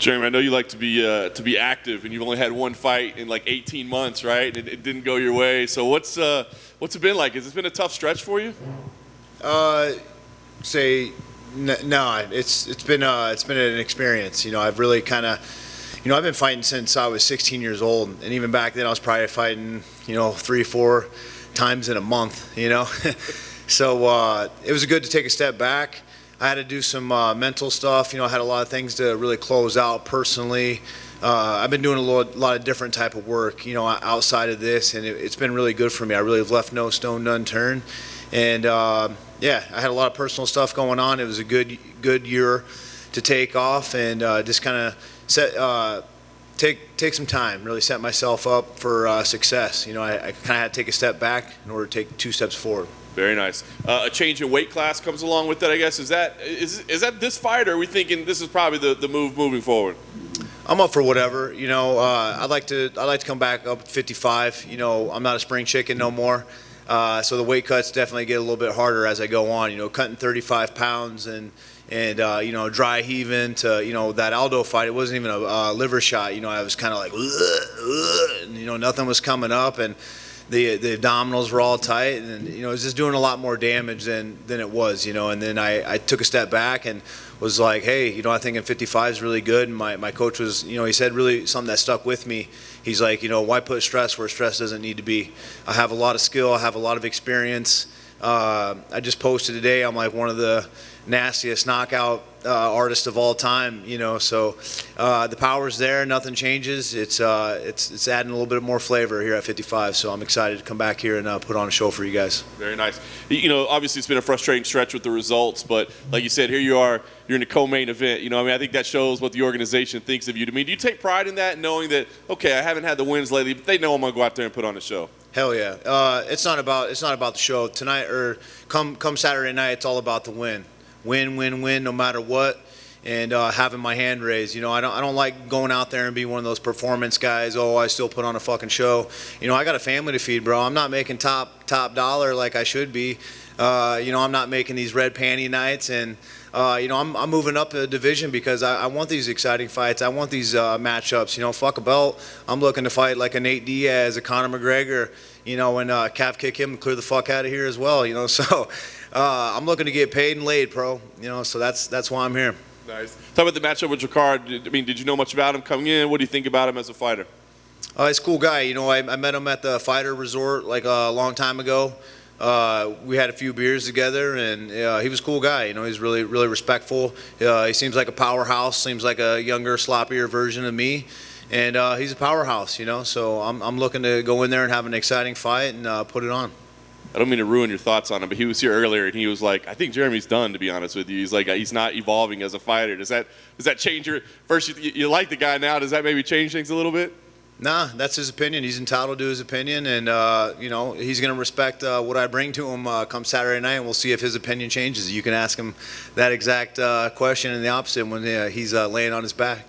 Jeremy, I know you like to be active, and you've only had one fight in like 18 months, right? It didn't go your way. So what's it been like? Has this been a tough stretch for you? No. It's been an experience. I've really kind of, I've been fighting since I was 16 years old, and even back then I was probably fighting, 3-4 times in a month. So it was good to take a step back. I had to do some mental stuff. I had a lot of things to really close out personally. I've been doing a lot of different type of work, outside of this, and it's been really good for me. I really have left no stone unturned, and I had a lot of personal stuff going on. It was a good year to take off and just kind of take some time, really set myself up for success. I kind of had to take a step back in order to take 2 steps forward. Very nice. A change in weight class comes along with that, I guess. Is that this fight, or are we thinking this is probably the move moving forward? I'm up for whatever. I'd like to come back up at 55. I'm not a spring chicken no more. So the weight cuts definitely get a little bit harder as I go on. Cutting 35 pounds and dry heaving to that Aldo fight. It wasn't even a liver shot. I was kind of like, and nothing was coming up, and the abdominals were all tight, and it was just doing a lot more damage than it was. And then I took a step back and was like, hey, I think in 55 is really good. And my coach was, he said really something that stuck with me. He's like, why put stress where stress doesn't need to be? I have a lot of skill. I have a lot of experience. I just posted today, I'm like one of the nastiest knockout artists of all time, so the power's there, nothing changes. It's adding a little bit more flavor here at 55, so I'm excited to come back here and put on a show for you guys. Very nice. Obviously it's been a frustrating stretch with the results, but like you said, here you are, you're in a co-main event. I think that shows what the organization thinks of you. Do you take pride in that, knowing that, okay, I haven't had the wins lately, but they know I'm going to go out there and put on a show? Hell yeah. It's not about the show tonight, or come Saturday night. It's all about the win. Win, no matter what, and having my hand raised. I don't like going out there and be one of those performance guys. Oh, I still put on a fucking show. I got a family to feed, bro. I'm not making top dollar like I should be. I'm not making these red panty nights, and I'm moving up a division because I want these exciting fights. I want these matchups. Fuck a belt. I'm looking to fight like a Nate Diaz, a Conor McGregor. And calf kick him and clear the fuck out of here as well. So. I'm looking to get paid and laid, pro. So that's why I'm here. Nice. Talk about the matchup with Jakar. Did you know much about him coming in? What do you think about him as a fighter? He's a cool guy. I met him at the fighter resort like a long time ago. We had a few beers together, and he was a cool guy. He's really, really respectful. He seems like a powerhouse. Seems like a younger, sloppier version of me. And he's a powerhouse. So I'm looking to go in there and have an exciting fight and put it on. I don't mean to ruin your thoughts on him, but he was here earlier, and he was like, I think Jeremy's done, to be honest with you. He's like, he's not evolving as a fighter. Does that change your – first, you like the guy now. Does that maybe change things a little bit? Nah, that's his opinion. He's entitled to his opinion, and, he's going to respect what I bring to him come Saturday night, and we'll see if his opinion changes. You can ask him that exact question and the opposite when he's laying on his back.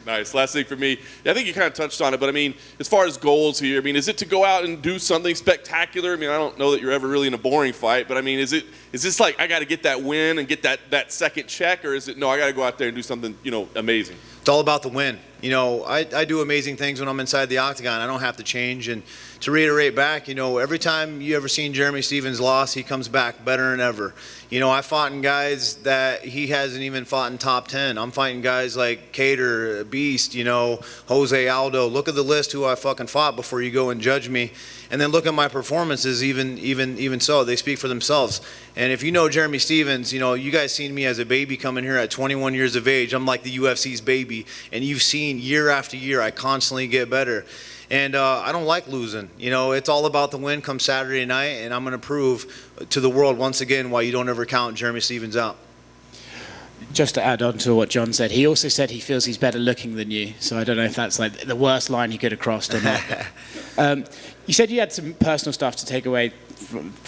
Nice. Last thing for me, I think you kind of touched on it, but as far as goals here, is it to go out and do something spectacular? I don't know that you're ever really in a boring fight, but is this like I got to get that win and get that second check, or is it no, I got to go out there and do something amazing? It's all about the win. I do amazing things when I'm inside the octagon. I don't have to change. And to reiterate back, every time you ever seen Jeremy Stephens lost, he comes back better than ever. I fought in guys that he hasn't even fought in top 10. I'm fighting guys like Cater, Beast, Jose Aldo. Look at the list who I fucking fought before you go and judge me. And then look at my performances, even so. They speak for themselves. And if you know Jeremy Stephens, you guys seen me as a baby coming here at 21 years of age. I'm like the UFC's baby. And you've seen year after year, I constantly get better. And I don't like losing. It's all about the win come Saturday night, and I'm going to prove to the world once again why you don't ever count Jeremy Stephens out. Just to add on to what John said, he also said he feels he's better looking than you. So I don't know if that's like the worst line he could have crossed or not. You said you had some personal stuff to take away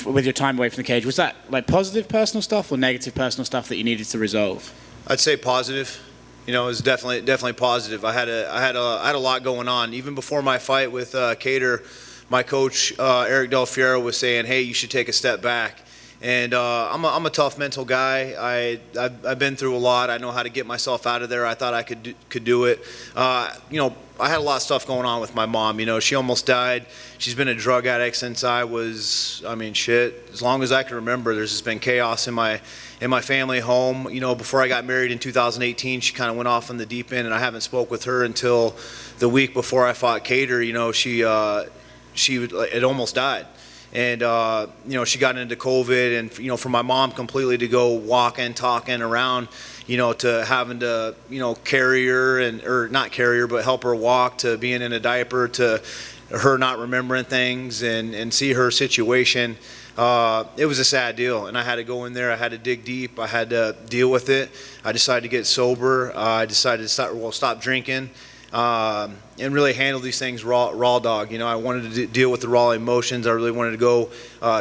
with your time away from the cage. Was that like positive personal stuff or negative personal stuff that you needed to resolve? I'd say positive. It was definitely positive. I had a lot going on. Even before my fight with Cater, my coach Eric Del Fiero was saying, "Hey, you should take a step back." And I'm a tough mental guy. I've been through a lot. I know how to get myself out of there. I thought I could do it. I had a lot of stuff going on with my mom. She almost died. She's been a drug addict since I was, as long as I can remember. There's just been chaos in my family home. Before I got married in 2018, she kind of went off on the deep end, and I haven't spoke with her until the week before I fought Cater. She had almost died. And, she got into COVID, and, for my mom completely to go walking, talking around, to having to, carry her or not carry her, but help her walk, to being in a diaper, to her not remembering things and see her situation. It was a sad deal, and I had to go in there. I had to dig deep. I had to deal with it. I decided to get sober. I decided to stop drinking. And really handle these things raw dog. I wanted to deal with the raw emotions. I really wanted to go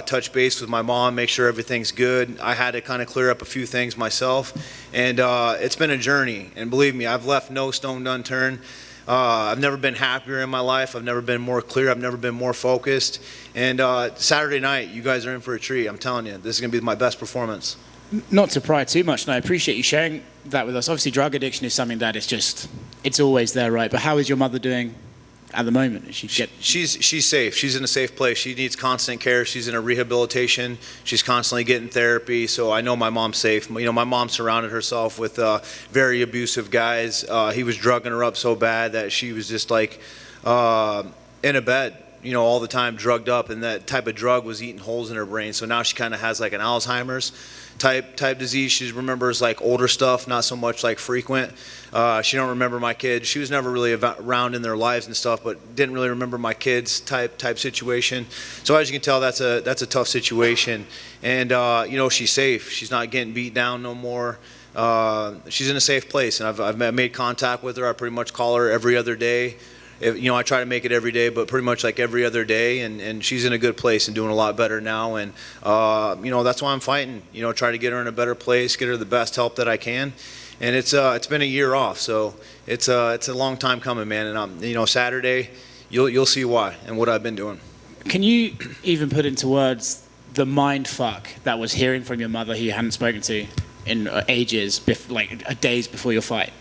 touch base with my mom, make sure everything's good. I had to kind of clear up a few things myself, and it's been a journey. And believe me, I've left no stone unturned. I've never been happier in my life. I've never been more clear. I've never been more focused. And Saturday night, you guys are in for a treat. I'm telling you, this is going to be my best performance. Not to pry too much, and I appreciate you sharing that with us. Obviously, drug addiction is something that it's always there, right? But how is your mother doing at the moment? She's safe. She's in a safe place. She needs constant care. She's in a rehabilitation. She's constantly getting therapy. So I know my mom's safe. My mom surrounded herself with very abusive guys. He was drugging her up so bad that she was just like in a bed, all the time, drugged up, and that type of drug was eating holes in her brain. So now she kind of has like an Alzheimer's type disease. She remembers like older stuff, not so much like frequent. She don't remember my kids. She was never really around in their lives and stuff, but didn't really remember my kids type situation. So as you can tell, that's a tough situation. And she's safe. She's not getting beat down no more. She's in a safe place, and I've made contact with her. I pretty much call her every other day. I try to make it every day, but pretty much like every other day, and she's in a good place and doing a lot better now. And that's why I'm fighting. Try to get her in a better place, get her the best help that I can. And it's been a year off, so it's a long time coming, man. And Saturday, you'll see why and what I've been doing. Can you even put into words the mind fuck that was hearing from your mother who you hadn't spoken to in ages, days before your fight?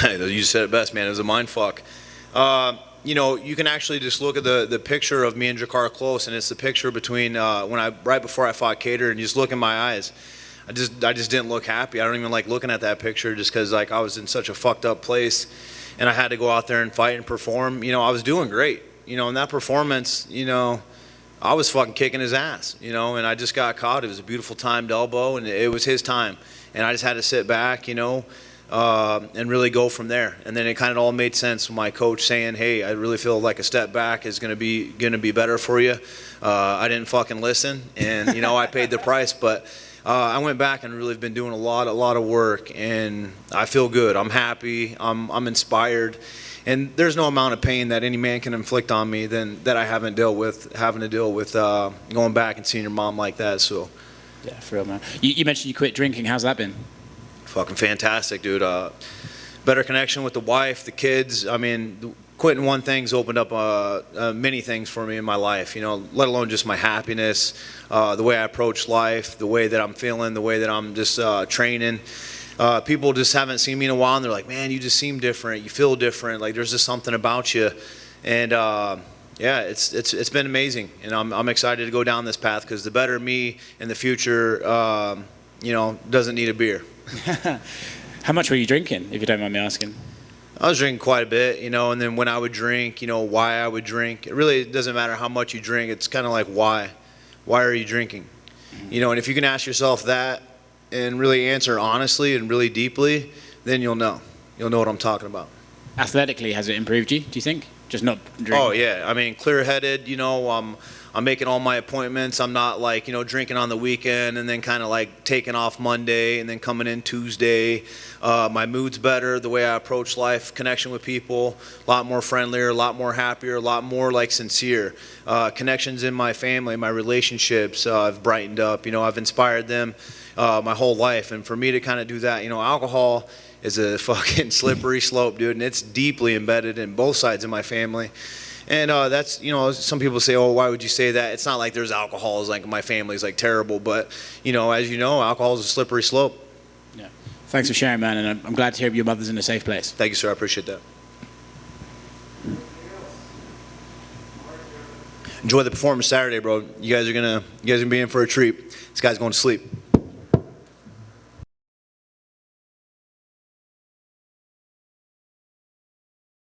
You said it best, man. It was a mind fuck. You can actually just look at the picture of me and Jakar close, and it's the picture between right before I fought Cater, and you just look in my eyes. I just didn't look happy. I don't even like looking at that picture just because I was in such a fucked up place, and I had to go out there and fight and perform. I was doing great. In that performance, I was fucking kicking his ass. And I just got caught. It was a beautiful timed elbow, and it was his time, and I just had to sit back, and really go from there. And then it kind of all made sense with my coach saying, hey, I really feel like a step back is going to be better for you. I didn't fucking listen, and I paid the price, but I went back and really have been doing a lot of work, and I feel good. I'm happy. I'm inspired, and there's no amount of pain that any man can inflict on me that I haven't dealt with, having to deal with going back and seeing your mom like that. So yeah, for real, man. You mentioned you quit drinking. How's that been? Fucking fantastic, dude. Better connection with the wife, the kids. Quitting one thing's opened up many things for me in my life, let alone just my happiness, the way I approach life, the way that I'm feeling, the way that I'm just training. People just haven't seen me in a while, and they're like, man, you just seem different. You feel different. Like there's just something about you. And it's been amazing. And I'm excited to go down this path because the better me in the future, doesn't need a beer. How much were you drinking, if you don't mind me asking? I was drinking quite a bit, and then when I would drink, why I would drink. It really doesn't matter how much you drink. It's kind of like why. Why are you drinking? And if you can ask yourself that and really answer honestly and really deeply, then you'll know. You'll know what I'm talking about. Athletically, has it improved you, do you think? Just not drinking? Oh, yeah. Clear-headed, I'm making all my appointments. I'm not drinking on the weekend and then kind of like taking off Monday and then coming in Tuesday. My mood's better, the way I approach life, connection with people, a lot more friendlier, a lot more happier, a lot more like sincere. Connections in my family, my relationships, I've brightened up. I've inspired them my whole life. And for me to kind of do that, alcohol is a fucking slippery slope, dude, and it's deeply embedded in both sides of my family. And that's, some people say, oh, why would you say that? It's not like there's alcohol. It's like my family's like terrible. But, as you know, alcohol is a slippery slope. Yeah. Thanks for sharing, man. And I'm glad to hear your mother's in a safe place. Thank you, sir. I appreciate that. Enjoy the performance Saturday, bro. You guys are gonna be in for a treat. This guy's going to sleep.